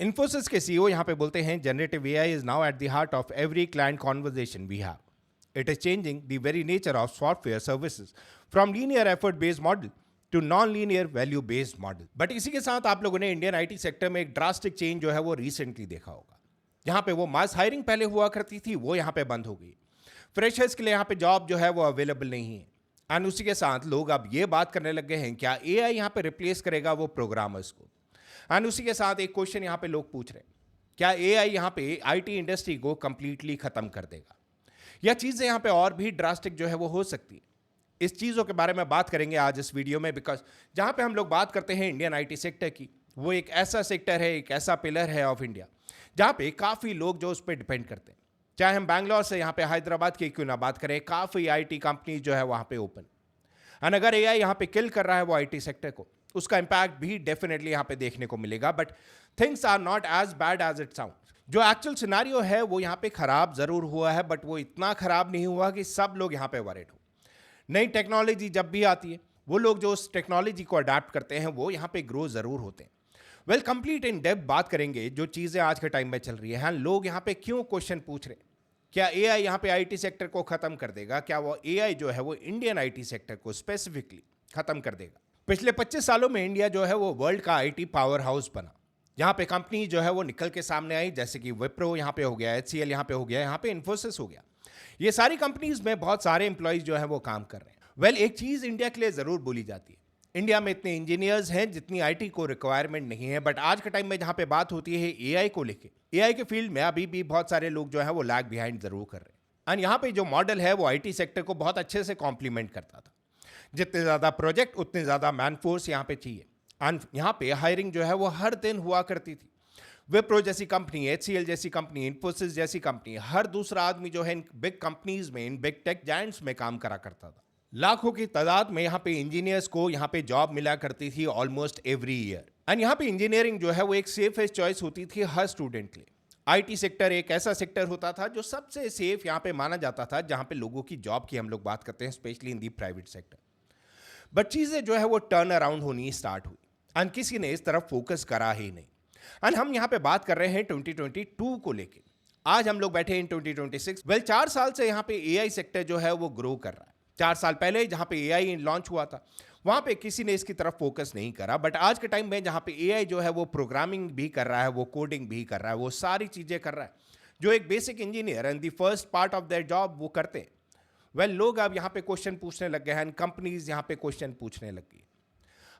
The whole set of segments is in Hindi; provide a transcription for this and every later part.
इन्फोसिस के सीईओ यहाँ पे बोलते हैं generative AI is now at the heart of every client conversation we have. It is changing the very nature of software services from linear effort based model to non linear value based model. But इसी के साथ आप लोगों ने इंडियन आईटी सेक्टर में एक ड्रास्टिक चेंज जो है वो रिसेंटली देखा होगा। जहाँ पे वो मास हायरिंग पहले हुआ करती थी वो यहाँ पे बंद हो गई। फ्रेशर्स के लिए यहाँ पे जॉब जो है वो अवेलेबल नहीं है। एंड उसी के साथ लोग अब ये बात करने लग गए हैं क्या एआई यहाँ पे रिप्लेस करेगा वो प्रोग्रामर्स को। एंड उसी के साथ एक क्वेश्चन यहाँ पे लोग पूछ रहे हैं क्या एआई यहाँ पे आईटी इंडस्ट्री को कंप्लीटली खत्म कर देगा, या चीजें यहाँ पे और भी ड्रास्टिक जो है वो हो सकती है। इस चीजों के बारे में बात करेंगे आज इस वीडियो में, बिकॉज जहाँ पे हम लोग बात करते हैं इंडियन आईटी सेक्टर की, वो एक ऐसा सेक्टर है, एक ऐसा पिलर है ऑफ इंडिया जहाँ पे काफी लोग जो उस पर डिपेंड करते हैं। चाहे हम बैंगलोर से यहाँ पे हैदराबाद की क्यों ना बात करें, काफी आईटी कंपनी जो है वहाँ पे ओपन। एंड अगर एआई यहाँ पे किल कर रहा है वो आईटी सेक्टर को, उसका इंपैक्ट भी डेफिनेटली यहाँ पे देखने को मिलेगा। But things are not as bad as it sound. जो एक्चुअल सिनारियो है वो यहाँ पे खराब जरूर हुआ है, बट वो इतना खराब नहीं हुआ कि सब लोग यहाँ पे वरीड हो। नई टेक्नोलॉजी जब भी आती है वो लोग जो उस टेक्नोलॉजी को अडाप्ट करते हैं वो यहाँ पे ग्रो जरूर होते हैं। वेल कंप्लीट इन डेप्थ बात करेंगे जो चीजें आज के टाइम में चल रही है। लोग यहाँ पे क्यों क्वेश्चन पूछ रहे हैं क्या एआई यहाँ पे आईटी सेक्टर को खत्म कर देगा, क्या वो एआई जो है वो इंडियन आईटी सेक्टर को स्पेसिफिकली खत्म कर देगा। पिछले 25 सालों में इंडिया जो है वो वर्ल्ड का आईटी पावर हाउस बना। यहाँ पे कंपनी जो है वो निकल के सामने आई, जैसे कि विप्रो यहाँ पे हो गया, HCL यहाँ पे हो गया, यहाँ पे इन्फोसिस हो गया। ये सारी कंपनीज में बहुत सारे एम्प्लॉयज जो है वो काम कर रहे हैं। वेल एक चीज इंडिया के लिए जरूर बोली जाती है, इंडिया में इतने इंजीनियर्स हैं जितनी आईटी को रिक्वायरमेंट नहीं है। बट आज के टाइम में जहाँ पे बात होती है एआई को लेके, एआई के फील्ड में अभी भी बहुत सारे लोग जो है वो लैग बिहाइंड जरूर कर रहे हैं। एंड यहाँ पे जो मॉडल है वो आईटी सेक्टर को बहुत अच्छे से कॉम्प्लीमेंट करता था। जितने ज्यादा प्रोजेक्ट उतने ज्यादा मैन फोर्स यहाँ पे चाहिए। एंड यहाँ पे हायरिंग जो है वो हर दिन हुआ करती थी। विप्रो जैसी कंपनी, HCL जैसी कंपनी, इन्फोसिस जैसी कंपनी, हर दूसरा आदमी जो है इन बिग कंपनीज में, इन बिग टेक जायंट्स में काम करा करता था। लाखों की तादाद में यहाँ पे इंजीनियर्स को यहाँ पे जॉब मिला करती थी ऑलमोस्ट एवरी ईयर। एंड यहाँ पे इंजीनियरिंग जो है वो एक सेफेस्ट चॉइस होती थी हर स्टूडेंट के लिए। आईटी सेक्टर एक ऐसा सेक्टर होता था जो सबसे सेफ यहाँ पे माना जाता था, जहाँ पे लोगों की जॉब की हम लोग बात करते हैं, specially in the private sector. But चीजें जो है वो टर्न अराउंड होनी स्टार्ट हुई एंड किसी ने इस तरफ फोकस करा ही नहीं। एंड हम यहाँ पे बात कर रहे हैं 2022 को लेके। आज हम लोग बैठे इन 2026। वेल 4 साल से यहाँ पे एआई सेक्टर जो है वो ग्रो कर रहा है। 4 साल पहले जहाँ पे एआई लॉन्च हुआ था वहाँ पे किसी ने इसकी तरफ फोकस नहीं करा। बट आज के टाइम में जहाँ पे एआई जो है वो प्रोग्रामिंग भी कर रहा है, वो कोडिंग भी कर रहा है, वो सारी चीज़ें कर रहा है जो एक basic engineer and the first part of their job वो करते हैं। वेल लोग अब यहाँ पे क्वेश्चन पूछने लग गए हैं, कंपनीज यहाँ पे क्वेश्चन पूछने लग गई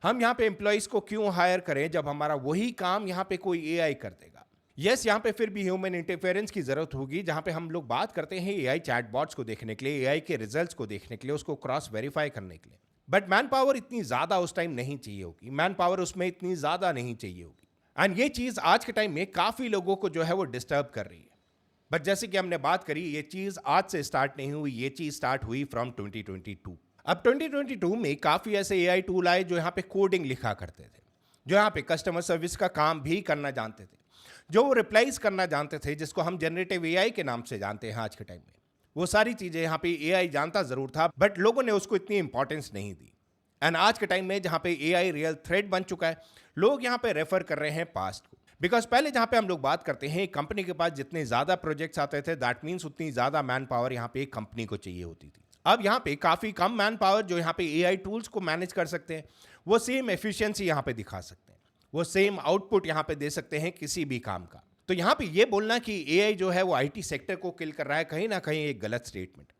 हम यहाँ पे एम्प्लॉइज को क्यों हायर करें जब हमारा वही काम यहाँ पे कोई एआई कर देगा। यस यहाँ पे फिर भी ह्यूमन इंटरफेरेंस की जरूरत होगी, जहाँ पे हम लोग बात करते हैं एआई चैटबॉट्स को देखने के लिए, एआई के रिजल्ट्स को देखने के लिए, उसको क्रॉस वेरीफाई करने के लिए। बट मैन पावर इतनी ज्यादा उस टाइम नहीं चाहिए होगी, मैन पावर उसमें इतनी ज्यादा नहीं चाहिए होगी। एंड ये चीज आज के टाइम में काफी लोगों को जो है वो डिस्टर्ब कर रही है। बट जैसे कि हमने बात करी, ये चीज आज से स्टार्ट नहीं हुई, ये चीज स्टार्ट हुई फ्रॉम 2022। अब 2022 में काफी ऐसे एआई टूल आए जो यहाँ पे कोडिंग लिखा करते थे, जो यहाँ पे कस्टमर सर्विस का काम भी करना जानते थे, जो वो रिप्लाईज करना जानते थे, जिसको हम जनरेटिव एआई के नाम से जानते हैं आज के टाइम में। वो सारी चीजें यहाँ पे एआई जानता जरूर था, बट लोगों ने उसको इतनी इंपॉर्टेंस नहीं दी। एंड आज के टाइम में जहाँ पे एआई रियल थ्रेट बन चुका है, लोग यहाँ पे रेफर कर रहे हैं पास्ट को। बिकॉज पहले जहाँ पे हम लोग बात करते हैं, कंपनी के पास जितने ज्यादा प्रोजेक्ट्स आते थे, दैट मीन्स उतनी ज्यादा मैन पावर यहाँ पे एक कंपनी को चाहिए होती थी। अब यहाँ पे काफी कम मैन पावर जो यहाँ पे एआई टूल्स को मैनेज कर सकते हैं, वो सेम एफिशिएंसी यहाँ पे दिखा सकते हैं, वो सेम आउटपुट यहाँ पे दे सकते हैं किसी भी काम का। तो यहाँ पे ये बोलना कि एआई जो है वो आईटी सेक्टर को किल कर रहा है, कहीं ना कहीं एक गलत स्टेटमेंट।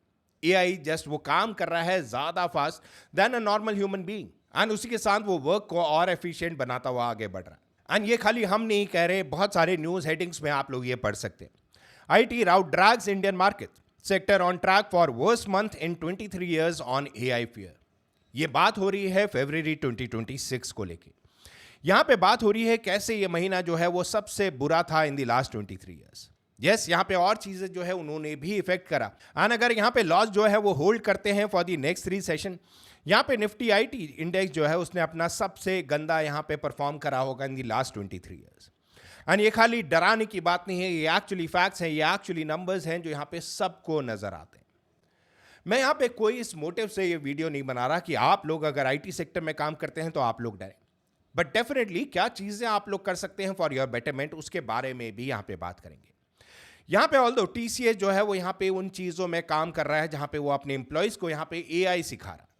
एआई जस्ट वो काम कर रहा है ज्यादा fast then a normal human being, and उसी के साथ वो वर्क को और एफिशिएंट बनाता हुआ आगे बढ़ रहा है। एंड ये खाली हम नहीं कह रहे, बहुत सारे न्यूज हेडिंग्स में आप लोग ये पढ़ सकते हैं। IT route drags Indian market sector on track for worst month in 23 years on AI fear. ये बात हो रही है फरवरी 2026 को लेके। यहां पे बात हो रही है कैसे ये महीना जो है वो सबसे बुरा था in the last 23 years। Yes यहाँ पे और चीजें जो है उन्होंने भी इफेक्ट करा। एंड अगर यहाँ पे लॉस जो है वो होल्ड करते हैं फॉर द नेक्स्ट 3 सेशन, यहाँ पे निफ्टी आईटी इंडेक्स जो है उसने अपना सबसे गंदा यहाँ पे परफॉर्म करा होगा in the last 23 years। And ये खाली डराने की बात नहीं है, ये एक्चुअली फैक्ट्स हैं, ये एक्चुअली नंबर्स हैं जो यहाँ पे सबको नजर आते हैं। मैं यहाँ पे कोई इस मोटिव से ये वीडियो नहीं बना रहा कि आप लोग अगर आईटी सेक्टर में काम करते हैं तो आप लोग डरें। बट डेफिनेटली क्या चीजें आप लोग कर सकते हैं फॉर योर बेटरमेंट, उसके बारे में भी यहाँ पे बात करेंगे। यहाँ पे ऑल्दो टीसीएस जो है वो यहाँ पे उन चीजों में काम कर रहा है जहाँ पे वो अपने एम्प्लॉयज को यहाँ पे एआई सिखा रहा है।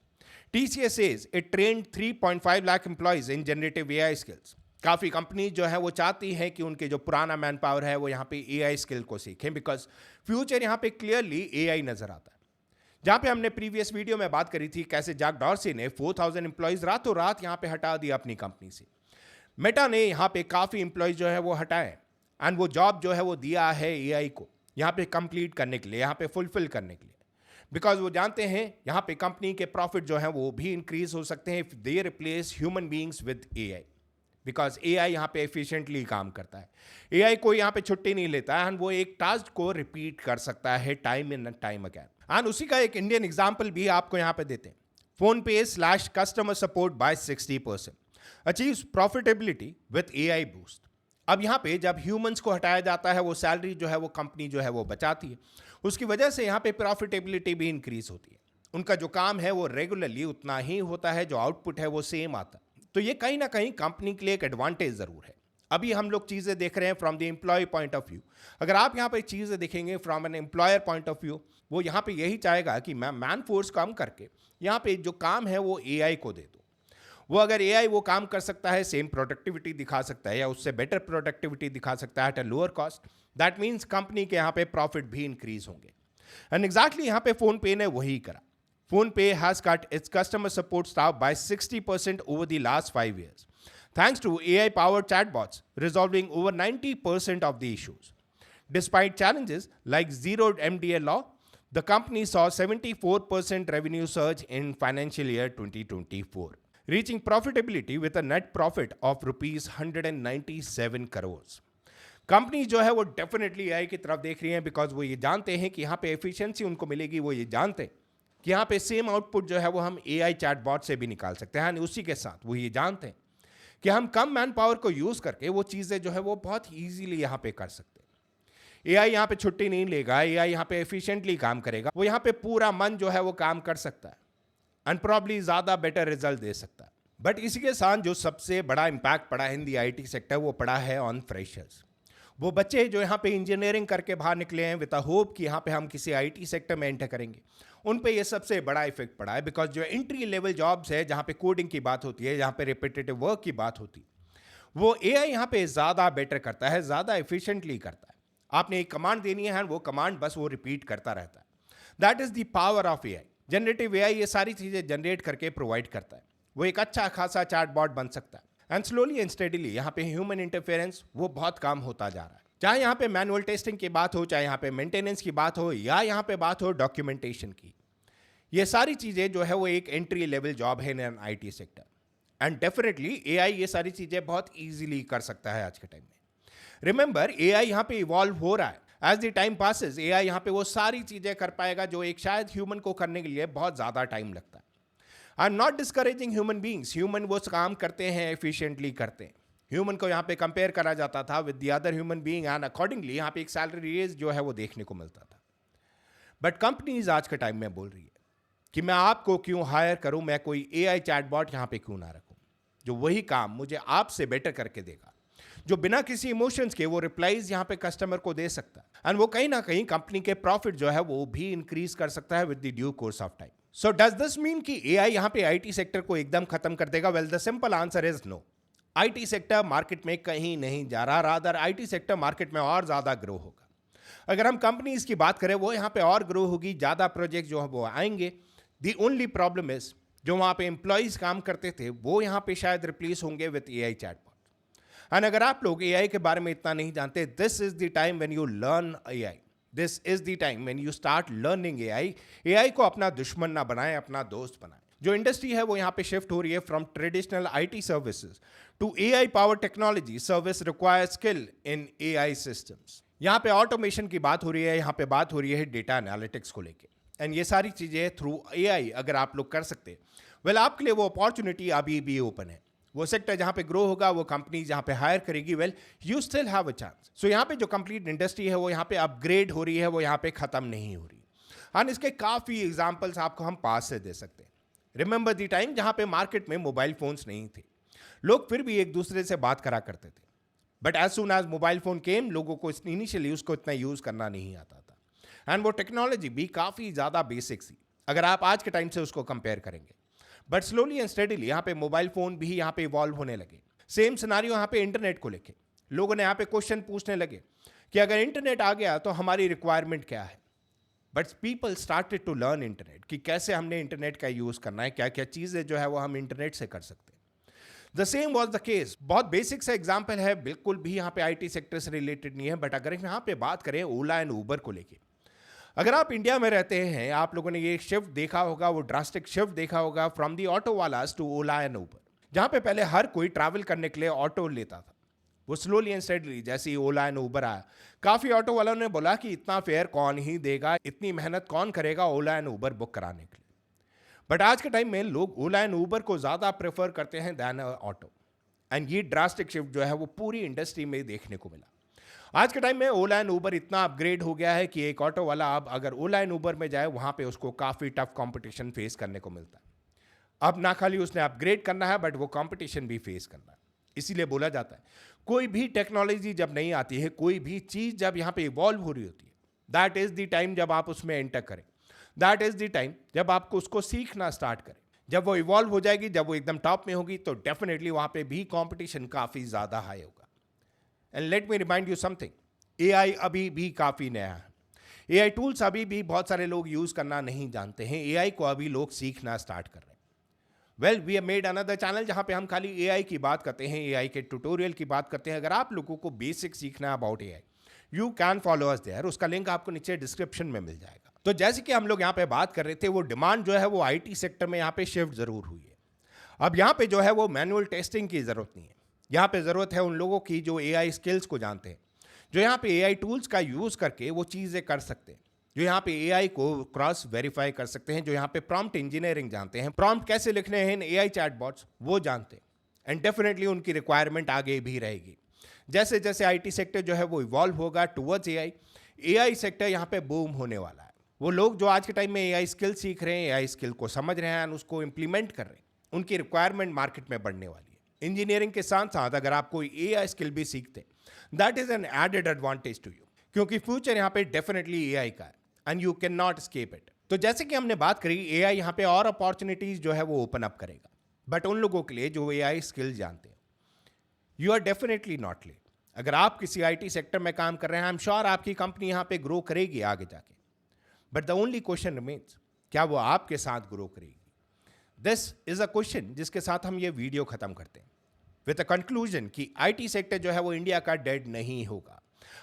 TCS says it trained 3.5 lakh employees in generative AI skills. काफ़ी कंपनी जो है वो चाहती है कि उनके जो पुराना मैन पावर है वो यहाँ पे AI स्किल को सीखें, बिकॉज फ्यूचर यहाँ पे क्लियरली AI नजर आता है। जहाँ पे हमने प्रीवियस वीडियो में बात करी थी कैसे जैक डॉर्सी ने 4,000 एम्प्लॉयज रातों रात यहाँ पे हटा दिया अपनी कंपनी से। मेटा ने यहाँ पे काफ़ी एम्प्लॉयज जो है वो हटाए एंड वो जॉब जो है वो दिया है AI को यहाँ पे कंप्लीट करने के लिए, यहाँ पे फुलफिल करने के लिए, बिकॉज वो जानते हैं यहाँ पे कंपनी के प्रॉफिट जो है वो भी इंक्रीज हो सकते हैं if they replace human beings with AI, because AI यहाँ पे एफिशिएंटली काम करता है। एआई को यहाँ पे छुट्टी नहीं लेता है एंड वो एक टास्क को रिपीट कर सकता है time in time again. And उसी का एक इंडियन एग्जाम्पल भी आपको यहाँ पे देते हैं। फोन पे slash customer support bye 60% achieves profitability with AI boost. अब यहाँ पे जब ह्यूमंस को हटाया जाता है वो सैलरी जो है वो कंपनी जो है वो बचाती है, उसकी वजह से यहाँ पे प्रॉफिटेबिलिटी भी इंक्रीज होती है। उनका जो काम है वो रेगुलरली उतना ही होता है, जो आउटपुट है वो सेम आता है। तो ये कहीं ना कहीं कंपनी के लिए एक एडवांटेज जरूर है। अभी हम लोग चीज़ें देख रहे हैं from the employ point of view. अगर आप यहाँ पे चीज़ें देखेंगे from an employer point of view, वो यहाँ पे यही चाहेगा कि मैं मैन फोर्स कम करके यहाँ पे जो काम है वो एआई को दे दूँ। वो अगर एआई वो काम कर सकता है, सेम प्रोडक्टिविटी दिखा सकता है या उससे बेटर प्रोडक्टिविटी दिखा सकता है at a lower cost, that means company के यहाँ पे प्रॉफिट भी इंक्रीज होंगे। एंड एग्जैक्टली यहाँ पे फोन पे ने वही करा। फोन पे has cut its customer support staff by 60% over the last 5 years, thanks to AI powered chatbots resolving over 90% of the issues. Despite challenges like zero MDA law, the company saw 74% revenue surge in financial year 2024, reaching profitability with a net profit of rupees 197 crores. Company जो है वो डेफिनेटली एआई की तरफ देख रही है, बिकॉज वो ये जानते हैं कि यहाँ पे एफिशिएंसी उनको मिलेगी। वो ये जानते हैं कि यहाँ पे सेम आउटपुट जो है वो हम एआई चैटबॉट से भी निकाल सकते हैं। उसी के साथ वो ये जानते हैं कि हम कम मैन पावर को यूज करके वो चीज़ें जो है वो बहुत ईजीली यहाँ पे कर सकते हैं। एआई यहाँ पे छुट्टी नहीं लेगा, एआई यहाँ पे एफिशिएंटली काम करेगा, वो यहाँ पे पूरा मन जो है वो काम कर सकता है एंड प्रॉब्ली ज़्यादा बेटर रिजल्ट दे सकता है। बट इसी के साथ जो सबसे बड़ा इम्पैक्ट पड़ा है इन दी आईटी सेक्टर, वो पड़ा है ऑन फ्रेशर्स। वो बच्चे जो यहाँ पे इंजीनियरिंग करके बाहर निकले हैं विद अ होप कि यहाँ पे हम किसी आईटी सेक्टर में एंटर करेंगे, उन पे ये सबसे बड़ा इफेक्ट पड़ा है। बिकॉज जो एंट्री लेवल जॉब्स है जहाँ पे कोडिंग की बात होती है, जहाँ पे रिपीटेटिव वर्क की बात होती है, वो एआई यहाँ पे ज़्यादा बेटर करता है, ज़्यादा एफिशिएंटली करता है। आपने एक कमांड देनी है, वो कमांड बस वो रिपीट करता रहता है। That is the power of AI. Generative AI ये सारी चीज़ें जनरेट करके प्रोवाइड करता है। वो एक अच्छा खासा चैटबॉट बन सकता है एंड स्लोली एंड स्टेडीली यहाँ पे ह्यूमन इंटरफेरेंस वो बहुत कम होता जा रहा है। चाहे यहाँ पे मैनुअल टेस्टिंग की बात हो, चाहे यहाँ पे मेंटेनेंस की बात हो, या यहाँ पे बात हो डॉक्यूमेंटेशन की, ये सारी चीज़ें जो है वो एक एंट्री लेवल जॉब है in IT sector. And definitely AI ये सारी चीज़ें बहुत ईजिली कर सकता है आज के टाइम में। रिमेंबर, एआई यहाँ पे इवॉल्व हो रहा है। As the time passes AI यहाँ पे वो सारी चीज़ें कर पाएगा जो एक शायद ह्यूमन को करने के लिए बहुत ज़्यादा टाइम लगता है। I am not discouraging human beings, human वो काम करते हैं, एफिशिएंटली करते हैं। ह्यूमन को यहाँ पे कंपेयर करा जाता था with the other human being and accordingly यहाँ पे एक सैलरी रेज जो है वो देखने को मिलता था। बट कंपनीज आज के टाइम में बोल रही है कि मैं आपको क्यों हायर करूं, मैं कोई एआई चैटबॉट यहाँ पे क्यों ना रखूं जो वही काम मुझे आपसे बेटर करके देगा, जो बिना किसी इमोशंस के वो रिप्लाईज यहाँ पे कस्टमर को दे सकता है एंड वो कहीं ना कहीं कंपनी के प्रॉफिट जो है वो भी इंक्रीज कर सकता है with the due course of time. So does this mean कि एआई यहाँ पे आईटी सेक्टर को एकदम खत्म कर देगा? Well, the simple answer is no. IT sector market में कहीं नहीं जा रहा, रादर आईटी सेक्टर मार्केट में और ज्यादा ग्रो होगा। अगर हम कंपनीज की बात करें, वो यहाँ पे और ग्रो होगी, ज्यादा प्रोजेक्ट जो है वो आएंगे। दी ओनली प्रॉब्लम इज जो वहाँ पे एम्प्लॉयज काम करते थे वो यहाँ पे शायद रिप्लेस होंगे विद एआई चैटबॉट। एंड अगर आप लोग एआई के बारे में इतना नहीं जानते, this is the time when you learn AI. This is the time when you start learning AI. AI को अपना दुश्मन ना बनाएं, अपना दोस्त बनाएं। जो इंडस्ट्री है वो यहाँ पे शिफ्ट हो रही है from traditional IT services to AI power technology service require skill in AI systems. यहाँ पे ऑटोमेशन की बात हो रही है, यहाँ पे बात हो रही है डेटा एनालिटिक्स को लेके। एंड ये सारी चीजें थ्रू एआई अगर आप लोग कर सकते, वेल आपके लिए वो अपॉर्चुनिटी अभी भी ओपन है। वो सेक्टर जहाँ पे ग्रो होगा, वो कंपनी जहाँ पे हायर करेगी, well you still have a chance. So यहाँ पे जो कंप्लीट इंडस्ट्री है वो यहाँ पे अपग्रेड हो रही है, वो यहाँ पे खत्म नहीं हो रही। एंड इसके काफी एग्जाम्पल्स आपको हम पास से दे सकते हैं। रिमेंबर द टाइम जहाँ पे मार्केट में मोबाइल फोन्स नहीं थे, लोग फिर भी एक दूसरे से बात करा करते थे, but as soon as mobile phone came, लोगों को इनिशियली उसको इतना यूज करना नहीं आता था, एंड वो टेक्नोलॉजी भी काफी ज्यादा बेसिक थी अगर आप आज के टाइम से उसको कंपेयर करेंगे। बट स्लोली एंड स्टडीली यहाँ पे मोबाइल फोन भी यहाँ पे इवॉल्व होने लगे। सेम सिनारियो यहाँ पे इंटरनेट को लेके लोगों ने यहाँ पे क्वेश्चन पूछने लगे कि अगर इंटरनेट आ गया तो हमारी रिक्वायरमेंट क्या है। But people started to learn internet कि कैसे हमने इंटरनेट का यूज करना है, क्या क्या चीजें जो है वो हम इंटरनेट से कर सकते हैं। The same was the case. बहुत बेसिक सा एग्जाम्पल है, बिल्कुल भी यहाँ पे आईटी सेक्टर से रिलेटेड नहीं है, बट अगर यहाँ पे बात करें ओला एंड उबर को लेके, अगर आप इंडिया में रहते हैं, आप लोगों ने ये शिफ्ट देखा होगा, वो ड्रास्टिक शिफ्ट देखा होगा फ्रॉम दी ऑटो वालास टू ओला एंड उबर। जहाँ पे पहले हर कोई ट्रैवल करने के लिए ऑटो लेता था, वो स्लोली एंड स्टेडली जैसे ही ओला एंड उबर आया, काफ़ी ऑटो वालों ने बोला कि इतना फेयर कौन ही देगा, इतनी मेहनत कौन करेगा ओला एंड उबर बुक कराने के लिए। बट आज के टाइम में लोग ओला एंड उबर को ज़्यादा प्रेफर करते हैं दैन ऑटो, एंड ये ड्रास्टिक शिफ्ट जो है वो पूरी इंडस्ट्री में देखने को मिला। आज के टाइम में ओला एंड उबर इतना अपग्रेड हो गया है कि एक ऑटो वाला अब अगर ओला एंड उबर में जाए, वहाँ पे उसको काफ़ी टफ कंपटीशन फेस करने को मिलता है। अब ना खाली उसने अपग्रेड करना है, बट वो कंपटीशन भी फेस करना है। इसीलिए बोला जाता है कोई भी टेक्नोलॉजी जब नहीं आती है, कोई भी चीज़ जब यहाँ पे इवॉल्व हो रही होती है, दैट इज़ द टाइम जब आप उसमें एंटर करें, दैट इज़ द टाइम जब आपको उसको सीखना स्टार्ट करें। जब वो इवॉल्व हो जाएगी, जब वो एकदम टॉप में होगी, तो डेफिनेटली वहाँ पे भी कंपटीशन काफ़ी ज़्यादा हाई होगा। And let me remind you something, AI अभी भी काफ़ी नया है। एआई टूल्स अभी भी बहुत सारे लोग यूज़ करना नहीं जानते हैं, एआई को अभी लोग सीखना स्टार्ट कर रहे हैं। Well, we have made another channel जहाँ पे हम खाली एआई की बात करते हैं, एआई के ट्यूटोरियल की बात करते हैं। अगर आप लोगों को बेसिक सीखना है about AI, you can follow us there, उसका लिंक आपको नीचे डिस्क्रिप्शन में मिल जाएगा। तो जैसे कि हम लोग यहाँ पे बात कर रहे थे, वो डिमांड जो है वो आईटी सेक्टर में यहाँ पे शिफ्ट जरूर हुई है। अब यहाँ पे जो है वो मैनुअल टेस्टिंग की ज़रूरत नहीं है, यहाँ पे ज़रूरत है उन लोगों की जो एआई स्किल्स को जानते हैं, जो यहाँ पे एआई टूल्स का यूज़ करके वो चीज़ें कर सकते हैं, जो यहाँ पे एआई को क्रॉस वेरीफाई कर सकते हैं, जो यहाँ पे प्रॉम्प्ट इंजीनियरिंग जानते हैं, प्रॉम्प्ट कैसे लिखने हैं इन एआई चैटबॉट्स वो जानते हैं। एंड डेफिनेटली उनकी रिक्वायरमेंट आगे भी रहेगी। जैसे जैसे आईटी सेक्टर जो है वो इवॉल्व होगा टुवर्ड्स एआई, एआई सेक्टर यहाँ पे बूम होने वाला है। वो लोग जो आज के टाइम में एआई स्किल सीख रहे हैं, एआई स्किल को समझ रहे हैं, उसको इम्प्लीमेंट कर रहे हैं, उनकी रिक्वायरमेंट मार्केट में बढ़ने वाली है। इंजीनियरिंग के साथ साथ अगर आप कोई एआई स्किल भी सीखते हैं, that is an added advantage to you, क्योंकि फ्यूचर यहाँ पे डेफिनेटली एआई का है and you can not escape it. तो जैसे कि हमने बात करी, एआई यहाँ पे और अपॉर्चुनिटीज जो है वो ओपन अप करेगा, बट उन लोगों के लिए जो एआई स्किल जानते हैं। You are definitely not late. अगर आप किसी आईटी सेक्टर में काम कर रहे हैं, आई एम श्योर आपकी कंपनी यहाँ पे ग्रो करेगी आगे जाके, but the only question remains, क्या वो आपके साथ ग्रो करेगी? दिस इज अ क्वेश्चन जिसके साथ हम ये वीडियो खत्म करते हैं विद अ कंक्लूजन कि आईटी सेक्टर जो है वो इंडिया का डेड नहीं होगा।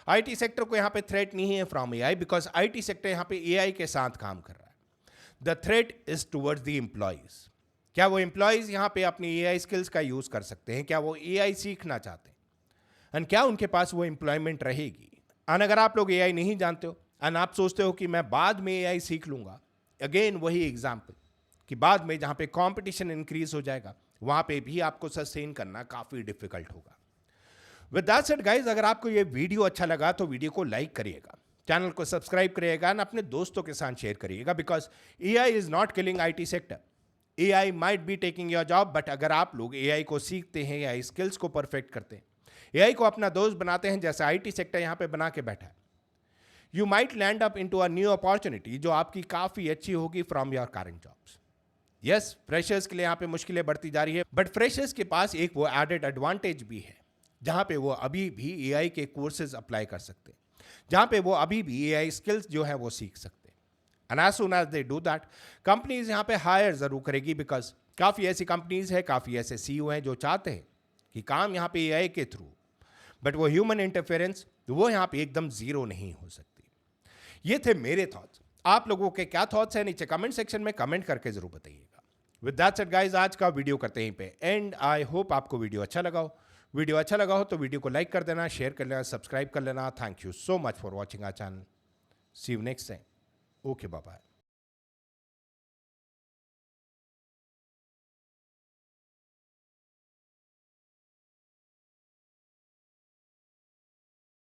आईटी सेक्टर को यहाँ पे थ्रेट नहीं है from AI, because IT sector यहाँ पे एआई के साथ काम कर रहा है। The threat is towards the employees. क्या वो एम्प्लॉयज यहाँ पे अपनी एआई स्किल्स का यूज कर सकते हैं? क्या वो एआई सीखना चाहते हैं? एंड क्या उनके पास वो एम्प्लॉयमेंट रहेगी? एंड अगर आप लोग एआई नहीं जानते हो एंड आप सोचते हो कि मैं बाद में एआई सीख लूंगा, अगेन वही एग्जाम्पल कि बाद में जहाँ पे कॉम्पिटिशन इंक्रीज हो जाएगा, वहाँ पे भी आपको सस्टेन करना काफ़ी डिफिकल्ट होगा। विद दैट सेड गाइज, अगर आपको ये वीडियो अच्छा लगा तो वीडियो को लाइक करिएगा, चैनल को सब्सक्राइब करिएगा एंड अपने दोस्तों के साथ शेयर करिएगा, because AI is not killing IT sector. AI might be taking your job, but अगर आप लोग एआई को सीखते हैं, एआई स्किल्स को परफेक्ट करते हैं, एआई को अपना दोस्त बनाते हैं, जैसे आईटी सेक्टर यहाँ पे बना के बैठा है, you might land up into a new opportunity जो आपकी काफ़ी अच्छी होगी from your current jobs. Yes, freshers के लिए यहाँ पे मुश्किलें बढ़ती जा रही है, बट फ्रेशर्स के पास एक वो एडेड एडवांटेज भी है, जहाँ पे वो अभी भी एआई के कोर्सेज अप्लाई कर सकते हैं, जहाँ पे वो अभी भी एआई स्किल्स जो है वो सीख सकते हैं। And as soon as they do that, companies यहाँ पे हायर जरूर करेगी, बिकॉज काफ़ी ऐसी कंपनीज है, काफ़ी ऐसे सीईओ हैं जो चाहते हैं कि काम यहाँ पे एआई के थ्रू, बट वो ह्यूमन इंटरफेरेंस वो यहाँ पे एकदम जीरो नहीं हो सकती। ये थे मेरे थॉट्स। आप लोगों के क्या थॉट्स हैं नीचे कमेंट सेक्शन में कमेंट करके जरूर बताइएगा। विद दैट सेड गाइस, आज का वीडियो करते हैं पे एंड। आई होप आपको वीडियो अच्छा लगा हो। वीडियो अच्छा लगा हो तो वीडियो को लाइक कर देना, शेयर कर लेना, सब्सक्राइब कर लेना। Thank you so much for watching our channel. See you next time. Okay, bye bye.